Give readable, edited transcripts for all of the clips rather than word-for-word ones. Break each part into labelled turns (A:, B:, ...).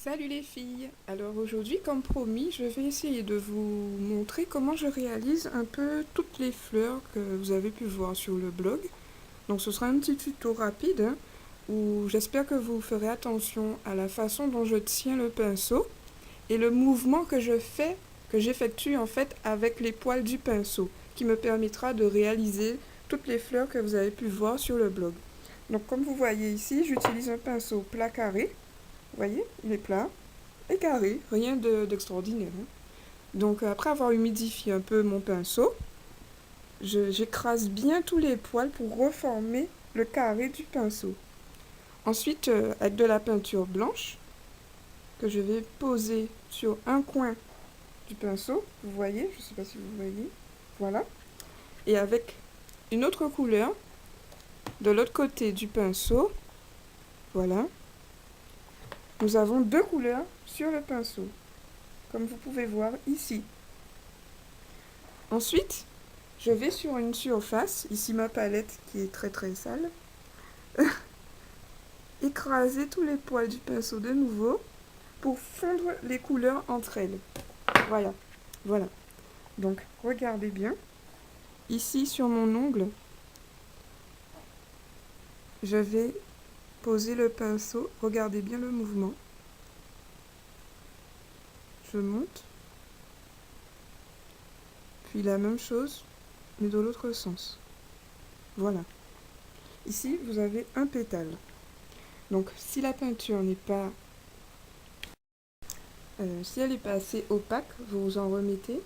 A: Salut les filles! Alors aujourd'hui, comme promis, je vais essayer de vous montrer comment je réalise un peu toutes les fleurs que vous avez pu voir sur le blog. Donc ce sera un petit tuto rapide hein, où j'espère que vous ferez attention à la façon dont je tiens le pinceau et le mouvement que je fais, que j'effectue en fait avec les poils du pinceau, qui me permettra de réaliser toutes les fleurs que vous avez pu voir sur le blog. Donc comme vous voyez ici, j'utilise un pinceau plat carré. Vous voyez, il est plat et carré, rien d'extraordinaire. Hein. Donc après avoir humidifié un peu mon pinceau, j'écrase bien tous les poils pour reformer le carré du pinceau. Ensuite, avec de la peinture blanche, que je vais poser sur un coin du pinceau, vous voyez, je ne sais pas si vous voyez, voilà. Et avec une autre couleur, de l'autre côté du pinceau, voilà, nous avons deux couleurs sur le pinceau, comme vous pouvez voir ici. Ensuite, je vais sur une surface, ici ma palette qui est très très sale, écraser tous les poils du pinceau de nouveau pour fondre les couleurs entre elles. Voilà, voilà. Donc regardez bien, ici sur mon ongle, je vais poser le pinceau, regardez bien le mouvement. Je monte, puis la même chose, mais de l'autre sens. Voilà. Ici, vous avez un pétale. Donc si la peinture n'est pas si elle n'est pas assez opaque, vous en remettez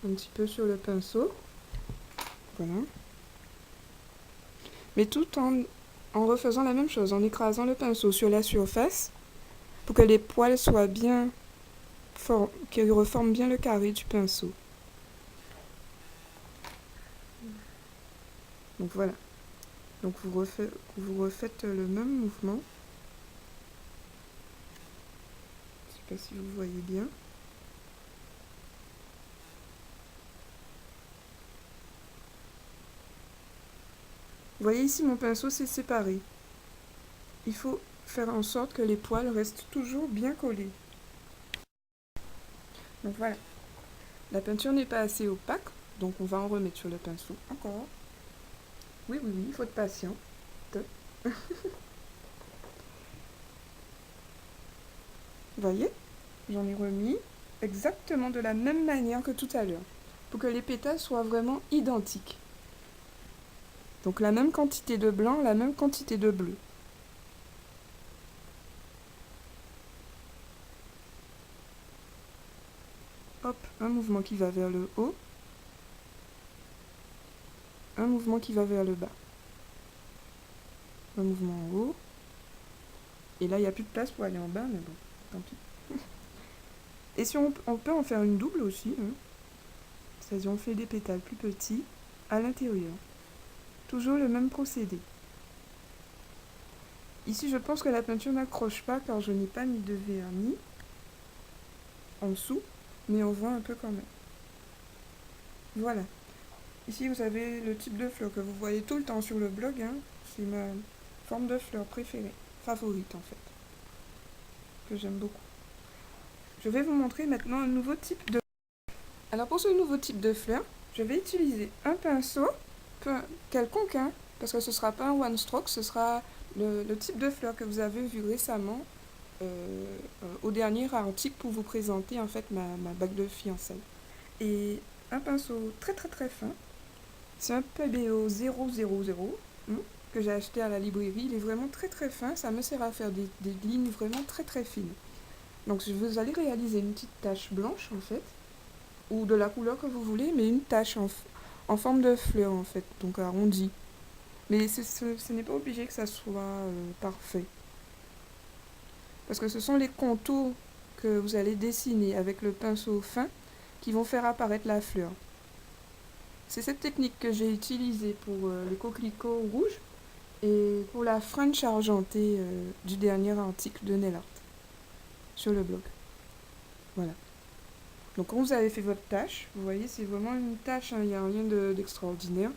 A: un petit peu sur le pinceau. Voilà. Mais tout en refaisant la même chose, en écrasant le pinceau sur la surface pour que les poils soient bien qu'ils reforment bien le carré du pinceau. Donc voilà. Donc vous refaites le même mouvement. Je ne sais pas si vous voyez bien. Vous voyez ici mon pinceau s'est séparé. Il faut faire en sorte que les poils restent toujours bien collés. Donc voilà. La peinture n'est pas assez opaque, donc on va en remettre sur le pinceau encore. Oui, oui, oui, il faut être patient. Vous voyez, j'en ai remis exactement de la même manière que tout à l'heure, pour que les pétales soient vraiment identiques. Donc la même quantité de blanc, la même quantité de bleu. Hop, un mouvement qui va vers le haut, un mouvement qui va vers le bas. Un mouvement en haut. Et là, il n'y a plus de place pour aller en bas, mais bon, tant pis. Et si on peut en faire une double aussi, hein. C'est-à-dire on fait des pétales plus petits à l'intérieur. Toujours le même procédé. Ici, je pense que la peinture n'accroche pas car je n'ai pas mis de vernis en dessous, mais on voit un peu quand même. Voilà. Ici, vous avez le type de fleur que vous voyez tout le temps sur le blog. Hein. C'est ma forme de fleur préférée, favorite en fait, que j'aime beaucoup. Je vais vous montrer maintenant un nouveau type de... Alors pour ce nouveau type de fleur, je vais utiliser un pinceau, quelconque, hein, parce que ce ne sera pas un one stroke, ce sera le type de fleur que vous avez vu récemment au dernier article pour vous présenter en fait ma bague de fiançailles. Et un pinceau très très très fin, c'est un PBO 000 que j'ai acheté à la librairie, il est vraiment très très fin, ça me sert à faire des lignes vraiment très très fines. Donc vous allez réaliser une petite tache blanche en fait, ou de la couleur que vous voulez, mais une tache en forme de fleur en fait, donc arrondie. Mais ce n'est pas obligé que ça soit parfait. Parce que ce sont les contours que vous allez dessiner avec le pinceau fin qui vont faire apparaître la fleur. C'est cette technique que j'ai utilisée pour le coquelicot rouge et pour la French argentée du dernier article de Nail Art sur le blog. Voilà. Donc quand vous avez fait votre tâche, vous voyez c'est vraiment une tâche, hein, il n'y a rien d'extraordinaire.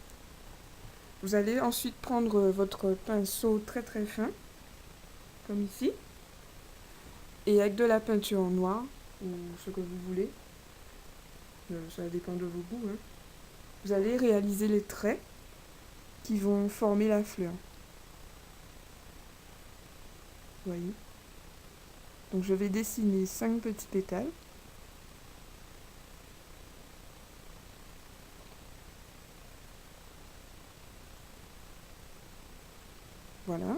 A: Vous allez ensuite prendre votre pinceau très très fin, comme ici. Et avec de la peinture en noir, ou ce que vous voulez, ça dépend de vos goûts, hein, vous allez réaliser les traits qui vont former la fleur. Vous voyez? Donc je vais dessiner 5 petits pétales. Voilà.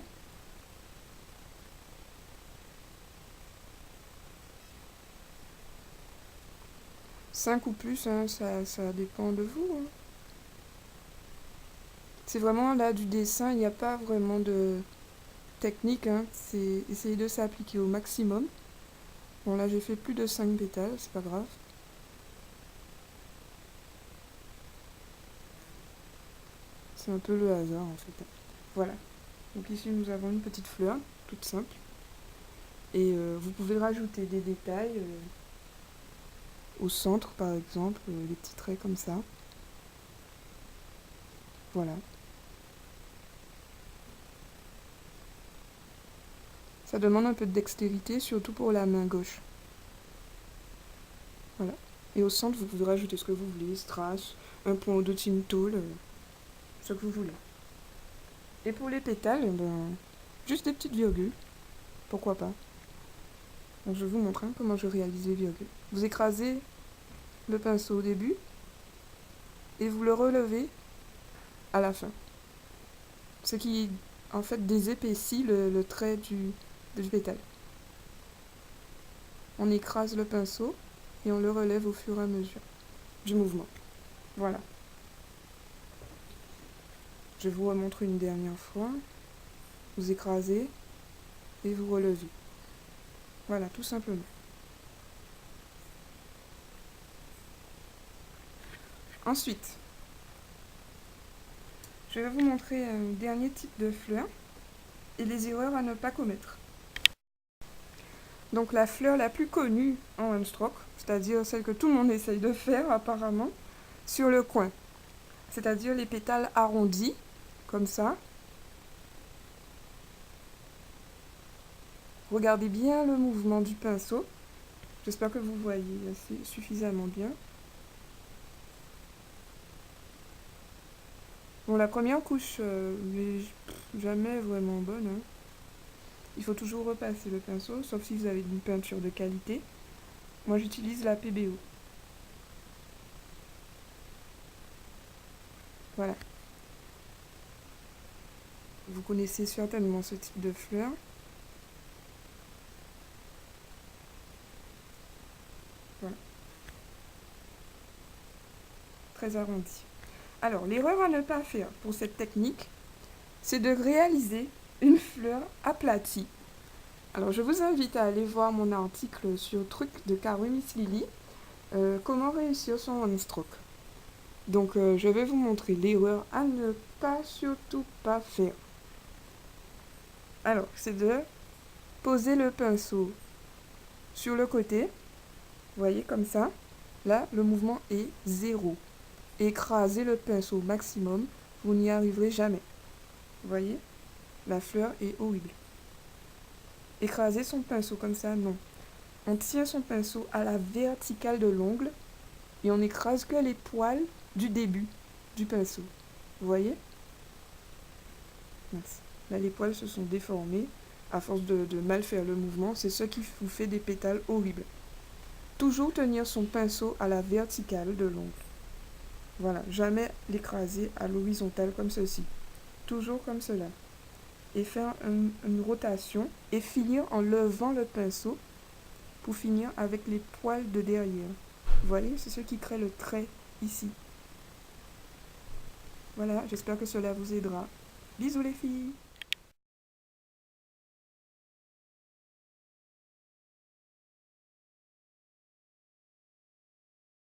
A: 5 ou plus, hein, ça dépend de vous, hein. C'est vraiment là du dessin, il n'y a pas vraiment de technique, hein. C'est essayer de s'appliquer au maximum. Bon là j'ai fait plus de 5 pétales, c'est pas grave. C'est un peu le hasard en fait. Voilà. Donc ici nous avons une petite fleur, toute simple. Et vous pouvez rajouter des détails au centre par exemple, des petits traits comme ça. Voilà. Ça demande un peu de dextérité, surtout pour la main gauche. Voilà. Et au centre, vous pouvez rajouter ce que vous voulez, strass, un point de Tintool, ce que vous voulez. Et pour les pétales, ben, juste des petites virgules. Pourquoi pas. Donc je vous montre comment je réalise les virgules. Vous écrasez le pinceau au début et vous le relevez à la fin. Ce qui, en fait, désépaissit le trait du pétale. On écrase le pinceau et on le relève au fur et à mesure du mouvement. Voilà. Je vous remontre une dernière fois. Vous écrasez et vous relevez. Voilà, tout simplement. Ensuite, je vais vous montrer un dernier type de fleur et les erreurs à ne pas commettre. Donc la fleur la plus connue en one stroke, c'est-à-dire celle que tout le monde essaye de faire apparemment, sur le coin. C'est-à-dire les pétales arrondis, comme ça. Regardez bien le mouvement du pinceau. J'espère que vous voyez suffisamment bien. Bon, la première couche n'est jamais vraiment bonne, hein. Il faut toujours repasser le pinceau, sauf si vous avez une peinture de qualité. Moi, j'utilise la PBO. Voilà. Vous connaissez certainement ce type de fleur. Voilà. Très arrondi. Alors, l'erreur à ne pas faire pour cette technique, c'est de réaliser une fleur aplatie. Alors, je vous invite à aller voir mon article sur Truc de Karumis Lily, comment réussir son one stroke. Donc, je vais vous montrer l'erreur à ne pas, surtout pas faire. Alors, c'est de poser le pinceau sur le côté, vous voyez comme ça. Là, le mouvement est 0. Écrasez le pinceau au maximum, vous n'y arriverez jamais. Vous voyez, la fleur est horrible. Écraser son pinceau comme ça, non. On tient son pinceau à la verticale de l'ongle et on n'écrase que les poils du début du pinceau. Vous voyez? Merci. Là, les poils se sont déformés à force de mal faire le mouvement. C'est ce qui vous fait des pétales horribles. Toujours tenir son pinceau à la verticale de l'ongle. Voilà, jamais l'écraser à l'horizontale comme ceci. Toujours comme cela. Et faire une rotation et finir en levant le pinceau pour finir avec les poils de derrière. Vous voyez, c'est ce qui crée le trait ici. Voilà, j'espère que cela vous aidera. Bisous les filles!